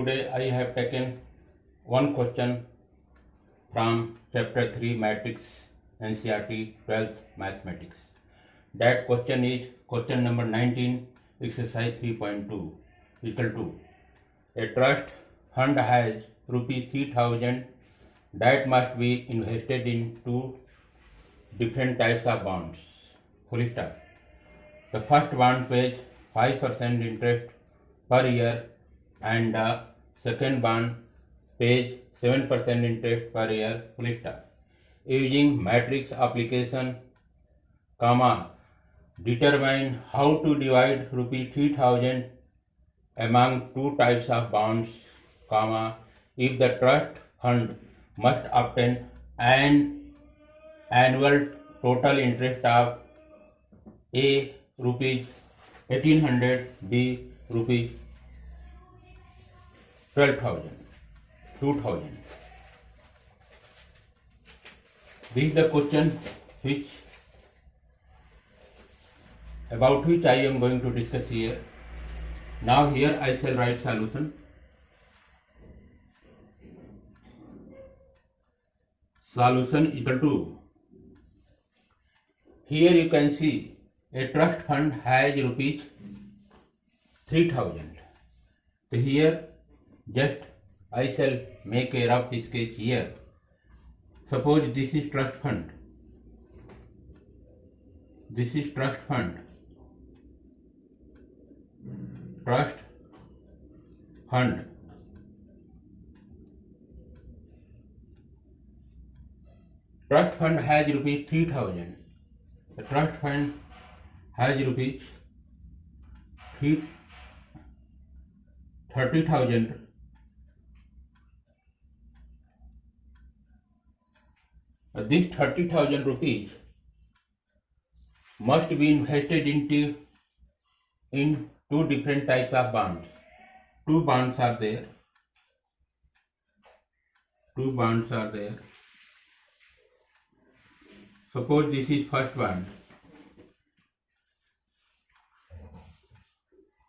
Today I have taken one question from chapter 3 Matrix NCERT 12th Mathematics. That question is question number 19 exercise 3.2 equal to a trust fund has rupees 3000 that must be invested in two different types of bonds. Full stop. The first bond pays 5% interest per year and the second bond pays 7% interest per year. Full stop. Using matrix application, determine how to divide rupees 3000 among two types of bonds, if the trust fund must obtain an annual total interest of A rupees 1800, B rupees 12,000, 2000. This is the question about which I am going to discuss here. Now here I shall write solution. Solution equal to, here you can see a trust fund has rupees 3000. So here just I shall make a rough sketch here. Suppose this is trust fund. This is trust fund. Trust fund. Trust fund has rupees 3000. The trust fund has rupees 30,000. This 30,000 rupees must be invested in two different types of bonds. Two bonds are there. Suppose this is first bond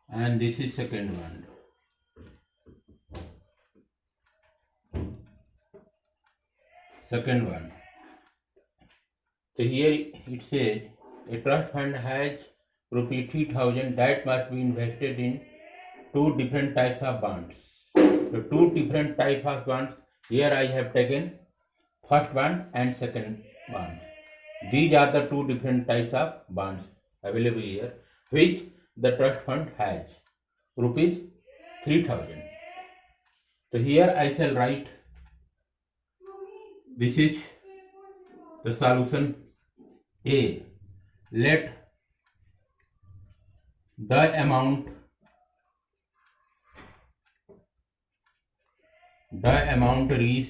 and this is second bond. So here it says a trust fund has rupees 3000 that must be invested in two different types of bonds. So two different types of bonds. Here I have taken first bond and second bond. These are the two different types of bonds available here, which the trust fund has rupees 3000. So here I shall write, this is the solution A. Let the amount reach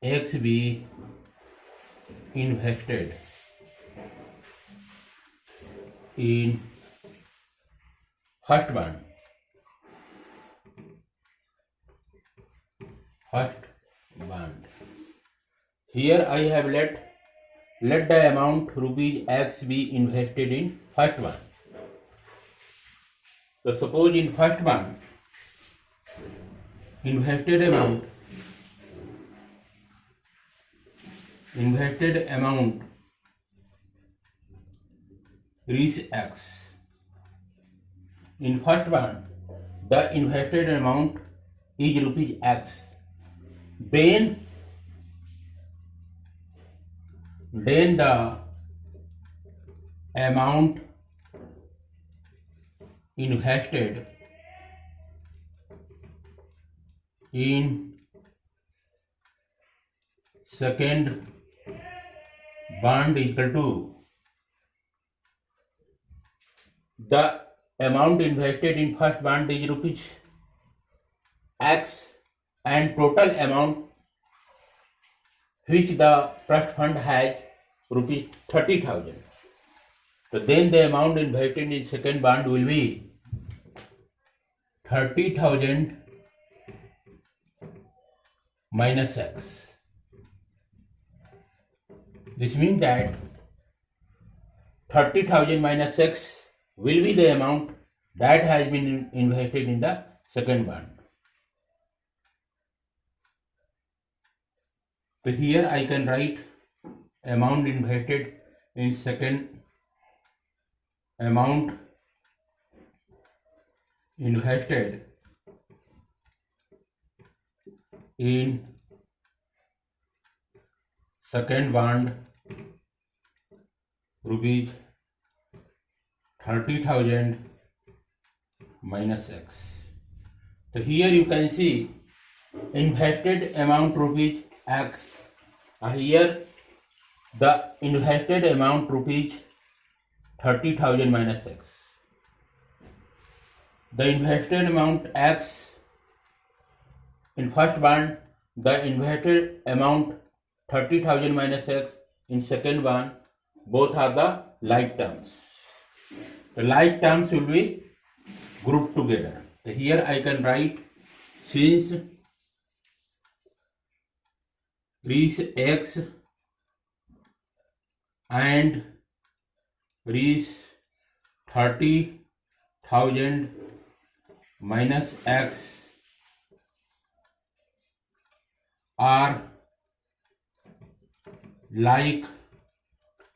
X be invested in first bond. Here I have let the amount rupees X be invested in first bond. So suppose in first bond, invested amount reach X. In first bond, the invested amount is rupees X. Then the amount invested in second bond equal to the amount invested in first bond is rupees X and total amount which the trust fund has rupees 30,000. So then the amount invested in second bond will be 30,000 minus X. This means that 30,000 minus X will be the amount that has been invested in the second bond. So here I can write amount invested in second amount invested in second bond rupees 30,000 minus X. So here you can see invested amount rupees X. Here the invested amount rupees 30,000 minus X. The invested amount X in first bond, the invested amount 30,000 minus X in second bond, both are the like terms. The like terms will be grouped together. So here I can write, since Rs X and Rs 30,000 minus X are like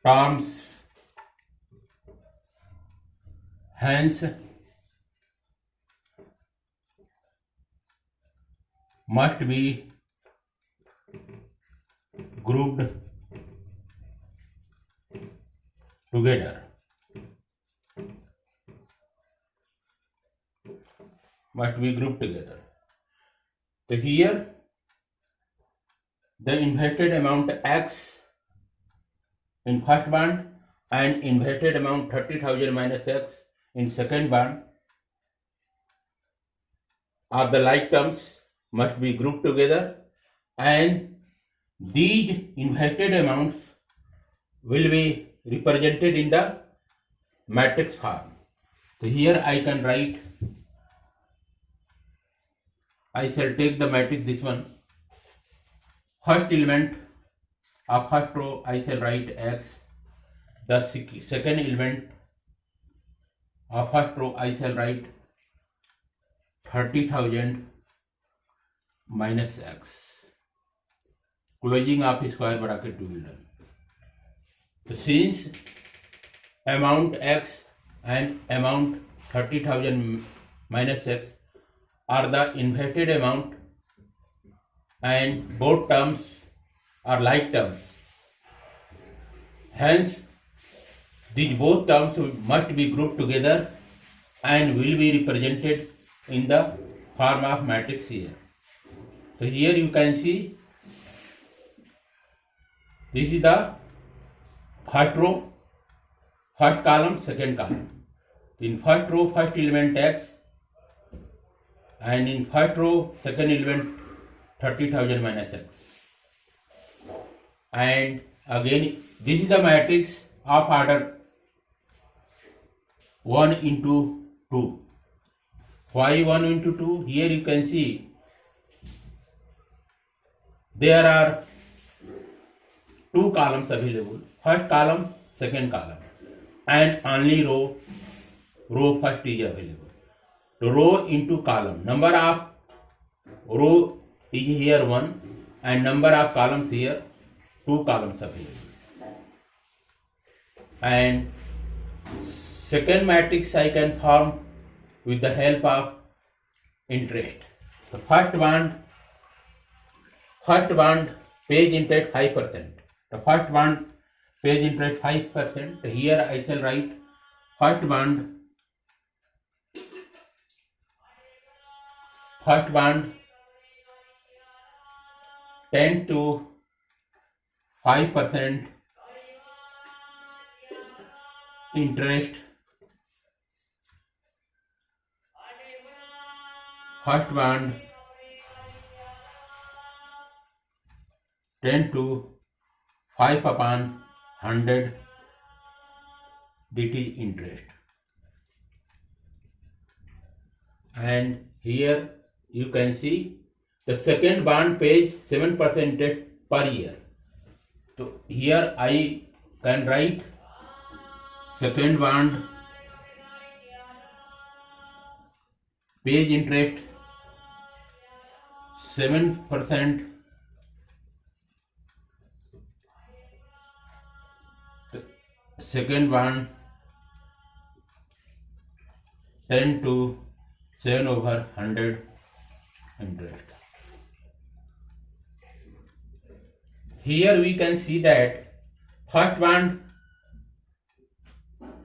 terms, hence must be grouped together. Must be grouped together. So here the invested amount X in first bond and invested amount 30,000 minus X in second bond are the like terms, must be grouped together, and these invested amounts will be represented in the matrix form. So here I can write, I shall take the matrix this one. First element of first row I shall write X. The second element of first row I shall write 30,000 minus X. Closing of square bracket to be done. So since amount X and amount 30,000 minus X are the invested amount and both terms are like terms, hence these both terms must be grouped together and will be represented in the form of matrix here. So here you can see this is the first row, first column, second column. In first row, first element X, and in first row, second element 30,000 minus X. And again, this is the matrix of order 1 into 2. Why 1 into 2? Here you can see there are two columns available. First column, second column, and only row first is available. So row into column. Number of row is here 1 and number of columns here 2 columns available. And second matrix I can form with the help of interest. The first bond page interest 5%. The first bond page interest 5%. Here I shall write first bond 10 to 5% interest. First bond 10 to 5 upon 100 dt interest. And here you can see the second bond pays 7% interest per year. So here I can write second bond pays interest 7%. Second one 10 to 7/100 interest. Here we can see that first one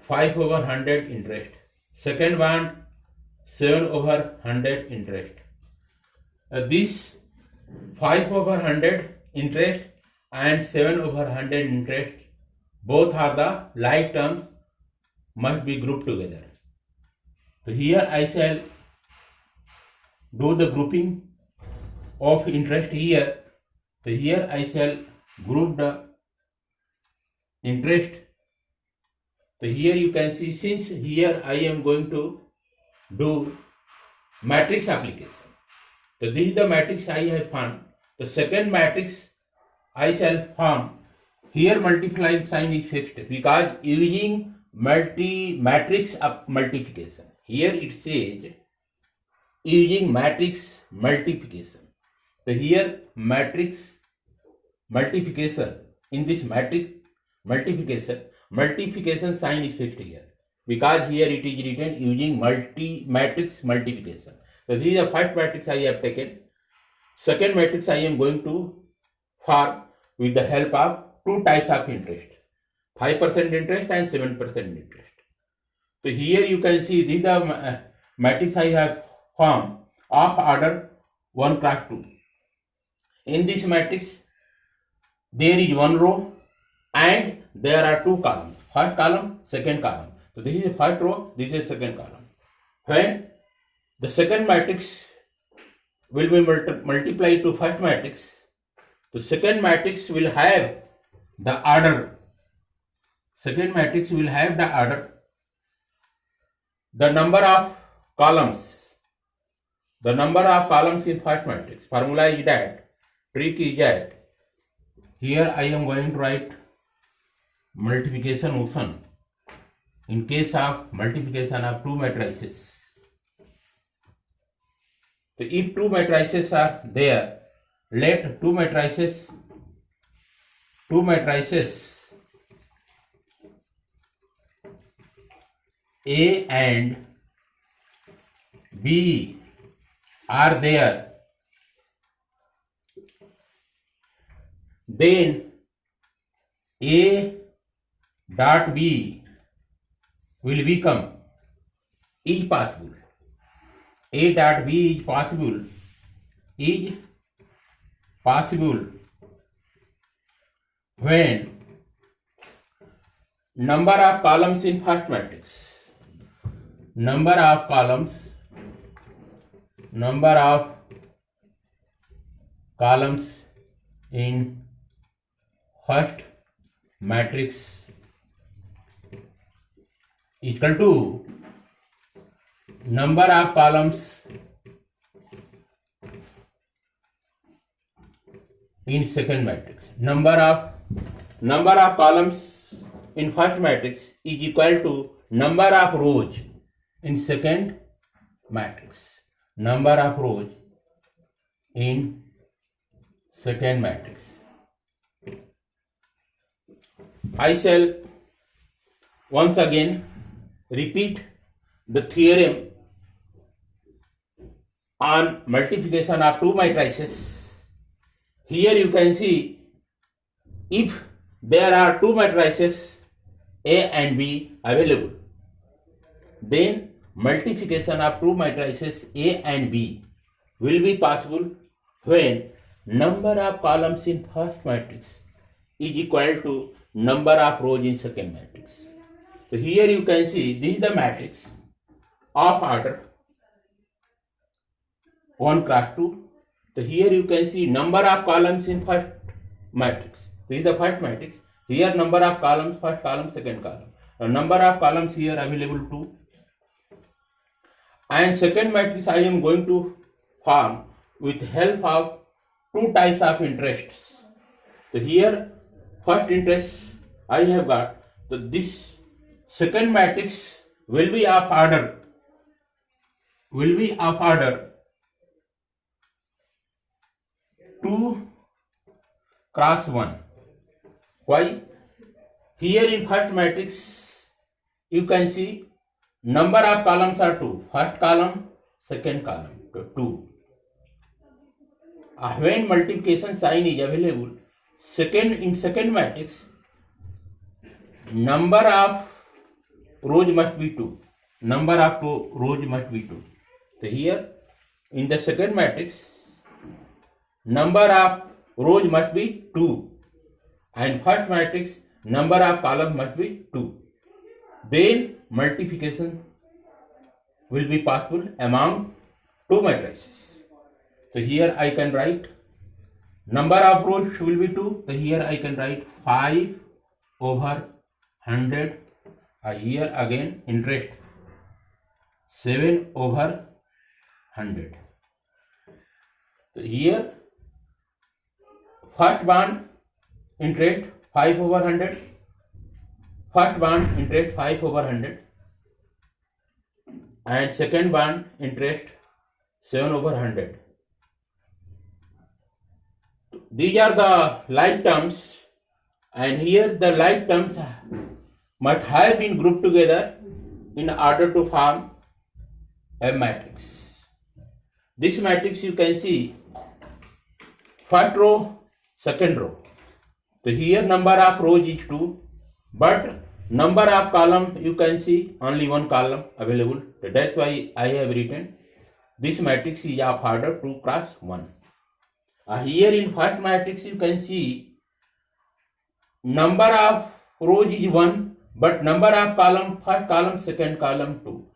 5/100 interest, second one 7/100 interest. This 5/100 interest and 7/100 interest, both are the like terms, must be grouped together. So here I shall do the grouping of interest here. So here I shall group the interest. So here you can see, since here I am going to do matrix application. So this is the matrix I have formed. The second matrix I shall form. Here multiplying sign is fixed because using matrix multiplication. Here it says using matrix multiplication. So here matrix multiplication, in this matrix multiplication sign is fixed here because here it is written using matrix multiplication. So this is the first matrix I have taken. Second matrix I am going to form with the help of two types of interest, 5% interest and 7% interest. So here you can see this is the matrix I have formed of order 1 cross 2. In this matrix there is one row and there are two columns, first column, second column. So this is the first row, this is the second column. When the second matrix will be multiplied to first matrix, the second matrix will have the order. Second matrix will have the order. The number of columns. The number of columns in first matrix. Formula is that. Trick is that. Here I am going to write multiplication motion in case of multiplication of two matrices. So if two matrices are there, let two matrices A and B are there, then A dot B will become is possible. A dot B is possible when number of columns in first matrix, number of columns in first matrix equal to number of columns in second matrix. Number of columns in first matrix is equal to number of rows in second matrix. Number of rows in second matrix. I shall once again repeat the theorem on multiplication of two matrices. Here you can see, if there are two matrices A and B available, then multiplication of two matrices A and B will be possible when number of columns in first matrix is equal to number of rows in second matrix. So here you can see this is the matrix of order 1 cross 2. So here you can see number of columns in first matrix. This is the first matrix. Here number of columns, first column, second column. The number of columns here available 2. And second matrix I am going to form with help of two types of interests. So here first interest I have got. So this second matrix will be of order will be of order 2 cross 1. Why? Here in first matrix you can see number of columns are 2. First column, second column, 2. When multiplication sign is available, in second matrix, number of rows must be 2. Number of rows must be 2. So here in the second matrix, number of rows must be 2, and first matrix number of columns must be 2. Then multiplication will be possible among two matrices. So here I can write number of rows will be 2. So here I can write 5 over 100. Here again interest 7 over 100. So here first bond interest 5 over 100. First bond interest 5 over 100. And second bond interest 7 over 100. These are the like terms, and here the like terms must have been grouped together in order to form a matrix. This matrix you can see first row, second row. So here number of rows is 2, but number of column you can see only one column available. So that's why I have written this matrix is of order 2 cross 1. Here in first matrix you can see number of rows is 1, but number of column, first column, second column 2.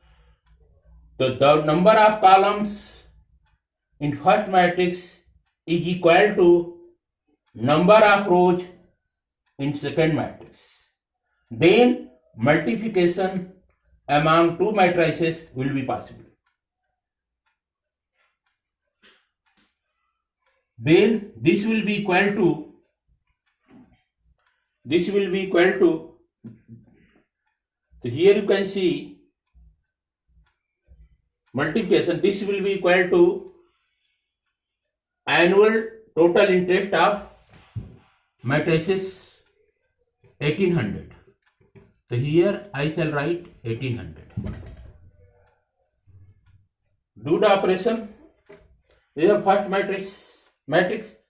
So the number of columns in first matrix is equal to number of rows in second matrix. Then multiplication among two matrices will be possible. Then this will be equal to, so here you can see multiplication, this will be equal to annual total interest of matrices 1800. So here I shall write 1800. Do the operation. This is the first matrix.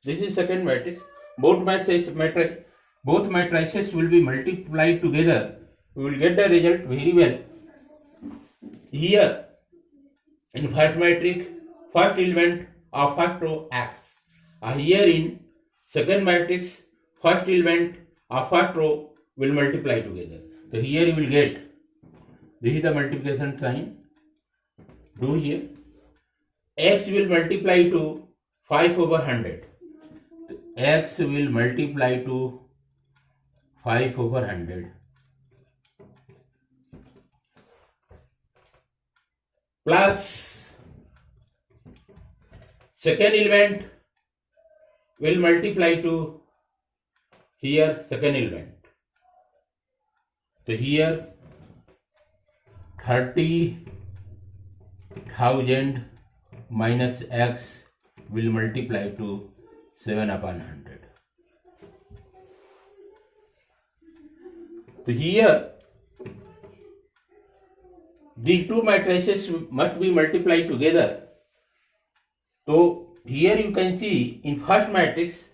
This is second matrix. Both matrices will be multiplied together. We will get the result very well. Here in first matrix, first element of first row X. Here in second matrix, first element of first row will multiply together. So here you will get, this is the multiplication sign. Do here. X will multiply to 5 over 100. X will multiply to 5 over 100. Plus second element will multiply to here second element. So here 30,000 minus X will multiply to 7 upon 100. So here these two matrices must be multiplied together. So here you can see in first matrix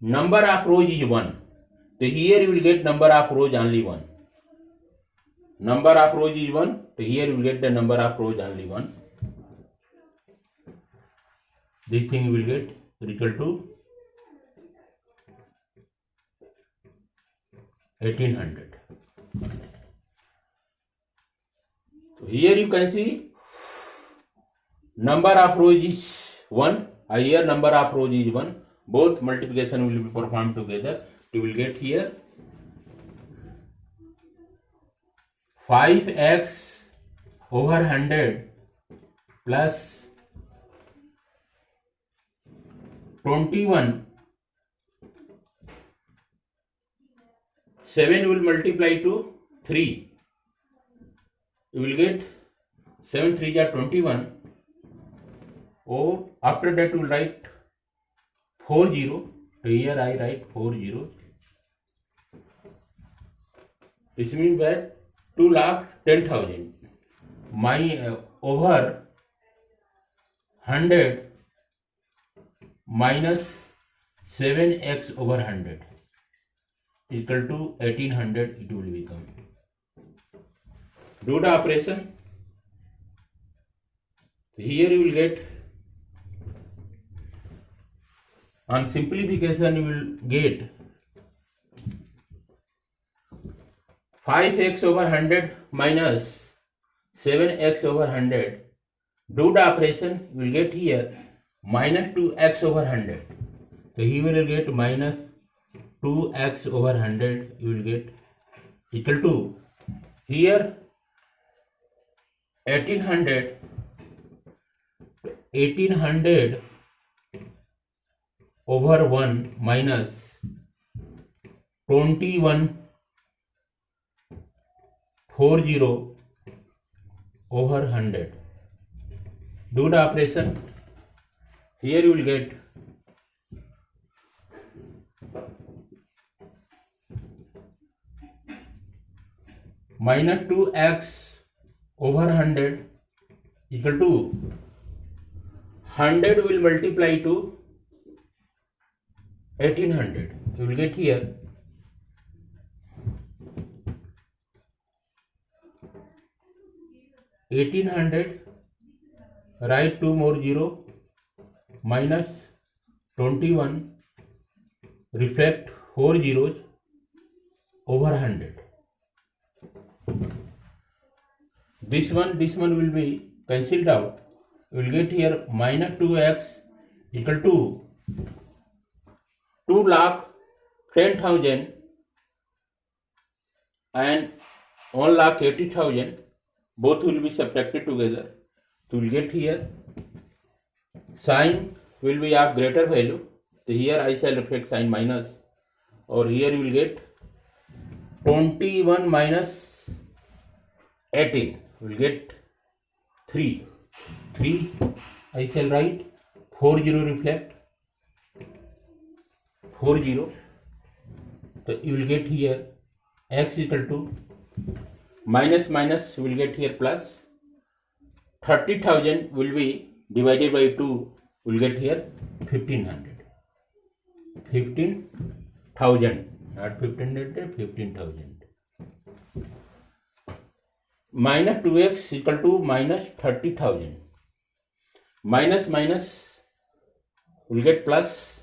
number of rows is 1. So here you will get number of rows only 1. Number of rows is 1. So here you will get the number of rows only 1. This thing will get equal to 1800. So here you can see number of rows is 1. Here number of rows is 1. Both multiplication will be performed together. You will get here 5x over 100 plus 21. 7 will multiply to 3. You will get 7 3 are 21 or after that we will write 40. So here I write 40. This means that 2,10,000 my over 100 minus 7x over 100 equal to 1800 it will become. Do the operation. Here you will get, on simplification you will get 5x over 100 minus 7x over 100. Do the operation, you will get here minus 2x over 100. So here we will get minus 2x over 100, you will get equal to, here 1800 over 1 minus 2140 over 100. Do the operation. Here you will get minus 2x over 100 equal to 100 will multiply to 1800. You will get here 1800, write 2 more 0 minus 21, reflect 4 zeros over 100. This one will be cancelled out. You will get here minus 2x equal to 2,10,000 and 1,80,000. Both will be subtracted together. So we will get here sign will be of greater value. So here I shall reflect sign minus, or here you will get 21 minus 18. You will get 3. I shall write 40 reflect 40. So you will get here x equal to minus you will get here plus 30,000 will be divided by 2, will get here 1,500. 15,000, not 1,500, 15,000. Minus 2x equal to minus 30,000. Minus will get plus,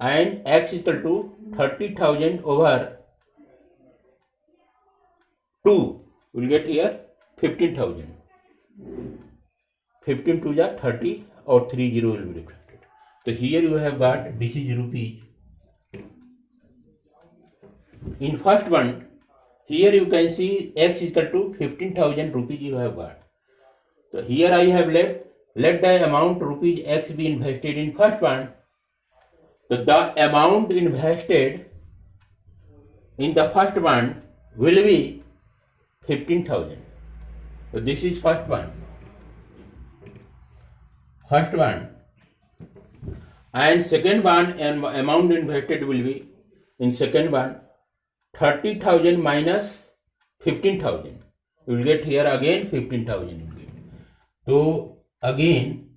and x equal to 30,000 over 2 will get here 15,000. 15 to the 30 or 30 will be reflected. So here you have got this is rupees. In first one, here you can see x equal to 15,000 rupees you have got. So here I have let the amount rupees x be invested in first one. So the amount invested in the first one will be 15,000. So this is first one. And second one, and amount invested will be in second one 30,000 minus 15,000. You will get here again 15,000 you will get. So again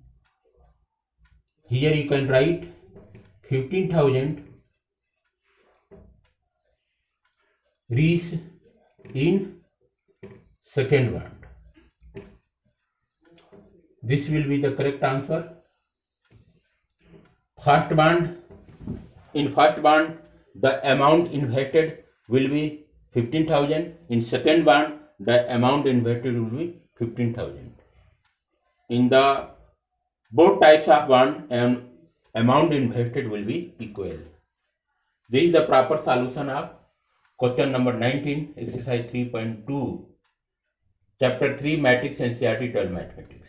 here you can write 15,000 reach in second one. This will be the correct answer. In first bond, the amount invested will be 15,000. In second bond, the amount invested will be 15,000. In the both types of bond, amount invested will be equal. This is the proper solution of question number 19, exercise 3.2, chapter 3, matrix NCERT 12 mathematics.